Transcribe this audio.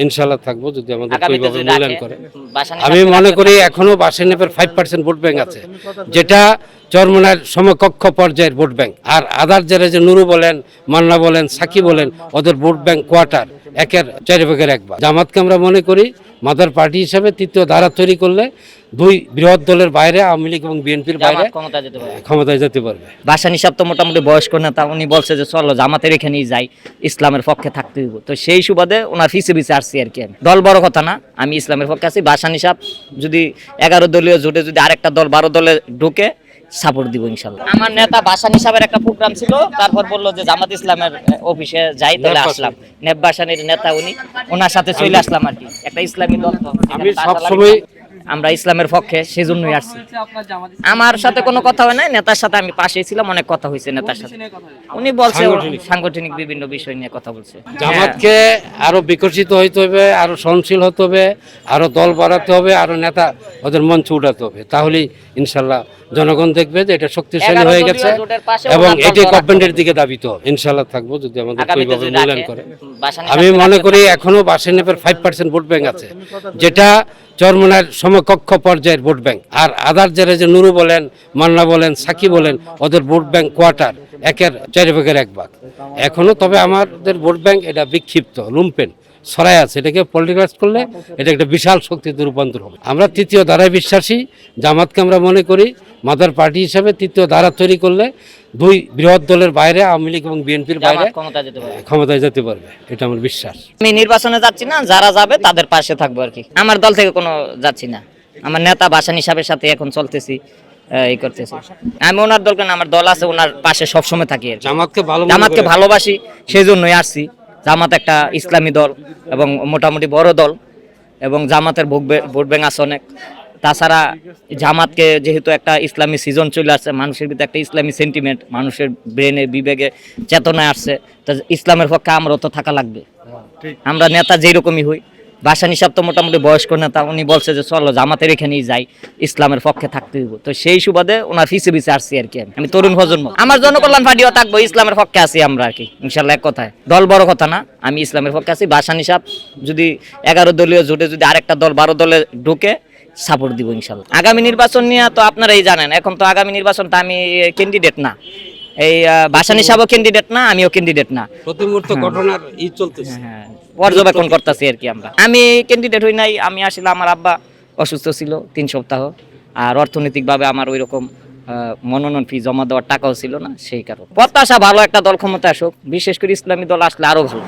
ইনশাআল্লাহ থাকবো যদি আমাদের আগামীতে ওইভাবে যদি মূল্যায়ন রাখে, করে। বাসানি আমি সাহেব মনে রাখে, করি এখনো বাসেনেপের 5% ভোট ব্যাংক আছে, যেটা চরমনার সমকক্ষ পর্যায়ের ভোট ব্যাংক। আর আদার যারা যে নুরু বলেন, মান্না বলেন, সাকি বলেন, ওদের ভোট ব্যাংক কোয়ার্টার 1/4 জামাতকে আমরা মনে করি মাদার পার্টি হিসেবে তৃতীয় ধারা তৈরি করলে দুই বৃহৎ দলের বাইরে আওয়ামী লীগ এবং বিএনপির বাইরে জামাত ক্ষমতা যেতে পারে। ক্ষমতায় যেতে পারবে। বাসানি সাহেব তো মোটামুটি বয়স্ক নেতা, উনি বলছে যে চলো জামাতের এখানেই যাই, ইসলামের পক্ষে থাকতে হইব। তো সেই সুবাদে ওনার পিছে পিছে আসছি আর কি। আমি দল বড় কথা না, আমি ইসলামের পক্ষে আছি। বাসানি সাহেব যদি 11 দলীয় জোটে যদি আরেকটা দল 12 দলে ঢুকে সাপোর্ট দিব ইনশাল্লাহ। আমার নেতা বাসানি সাহেবের একটা প্রোগ্রাম ছিল, তারপর বললো যে জামাত ইসলামের অফিসে যাই, তাহলে আসলাম। নেব বাসানির নেতা উনি, ওনার সাথে চলে আসলাম আর কি। একটা ইসলামী দল তো আমি সবসময় আমরা ইসলামের পক্ষে, সেজন্যই আসছি। আমার সাথে কোনো কথা হয় নাই, নেতার সাথে আমি পাশেই ছিলাম, অনেক কথা হয়েছে নেতার সাথে। উনি বলছে সাংগঠনিক বিভিন্ন বিষয় নিয়ে কথা বলছে। জামাতকে আরো বিকশিত হইতে হবে, আরো সহনশীল হতে হবে, আরো দল বাড়াতে হবে, আরো নেতা ওদের মঞ্চে উঠাতে হবে। তাহলেই ইনশাল্লাহ জনগণ দেখবে যে এটা শক্তিশালী হয়ে গেছে এবং এটি গভর্নমেন্টের দিকে দাবিত হবে। ইনশাল্লাহ থাকবো যদি আমাদের ওইভাবে মূল্যায়ন করে। আমি মনে করি এখনো বাসেনেপের 5% ভোট ব্যাংক আছে, যেটা চরমনার সমকক্ষ পর্যায়ের ভোট ব্যাংক। আর আদার যারা যে নুরু বলেন, মান্না বলেন, সাকি বলেন, ওদের ভোট ব্যাংক কোয়ার্টার 1/4 এখনো। তবে আমাদের ভোট ব্যাংক এটা বিক্ষিপ্ত, লুম্পেন ছড়াই আছে। এটাকে পলিটিকাইজ করলে এটা একটা বিশাল শক্তিতে রূপান্তর হবে। আমরা তৃতীয় ধারায় বিশ্বাসী। জামাতকে আমরা মনে করি মাদার পার্টি হিসেবে তৃতীয় ধারা তৈরি করলে দুই বৃহৎ দলের বাইরে আওয়ামী লীগ এবং বিএনপির বাইরে ক্ষমতায় যেতে পারবে, এটা আমার বিশ্বাস। আমি নির্বাচনে যাচ্ছি না, যারা যাবে তাদের পাশে থাকবো আর কি। আমার দল থেকে কোনো যাচ্ছি না। আমার নেতা বাসানি সাহেবের সাথে এখন চলতেছি, এই করতেছি। আমি ওনার দলকে না, আমার দল আছে, ওনার পাশে সবসময় থাকি। জামাতকে ভালোবাসি, সেই জন্যই আসছি। জামাত একটা ইসলামী দল এবং মোটামুটি বড় দল, এবং জামাতের ভোট ব্যাংক আছে অনেক। তাছাড়া জামাতকে যেহেতু একটা ইসলামী সিজন চলে আসছে, মানুষের ভিতরে একটা ইসলামী সেন্টিমেন্ট, মানুষের ব্রেনে বিবেকে চেতনায় আসছে, তা ইসলামের পক্ষে আমরাও তো থাকা লাগবে। আমরা নেতা যেই রকমই হই, বাসানি সাহেব তো মোটামুটি বয়স্ক নেতা, উনি বলছে যে চলো জামাতের এখানেই যাই, ইসলামের পক্ষে থাকতে হইব। তো সেই সুবাদে ওনার পিছে পিছে আসছি আর কি। আমি তরুণ প্রজন্ম, আমার জনকল্যাণ পার্টিও থাকবো, ইসলামের পক্ষে আছি আমরা আর কি ইনশাল্লাহ। এক কথায় দল বড় কথা না, আমি ইসলামের পক্ষে আছি। বাসানি সাহেব যদি 11 দলীয় জোটে যদি আরেকটা দল 12 দলে ঢুকে সাপোর্ট দিব ইনশাল্লাহ। আগামী নির্বাচন নিয়ে তো আপনারাই জানেন, এখন তো আগামী নির্বাচন তো আমি ক্যান্ডিডেট না, এই বাসানি সাহেবও ক্যান্ডিডেট না, আমিও ক্যান্ডিডেট না। প্রতি মুহূর্তে ঘটনার ই চলতেছে, পর্যবেক্ষণ করতেছি আর কি। আমি ক্যান্ডিডেট হই নাই, আমি আসলে আমার আব্বা অসুস্থ ছিল 3 সপ্তাহ, আর অর্থনৈতিকভাবে আমার ওই রকম মনোনয়ন ফি জমা দেওয়ার টাকাও ছিল না, সেই কারণে প্রত্যাশা ভালো একটা দল ক্ষমতা আসুক, বিশেষ করে ইসলামী দল আসলে আরো ভালো।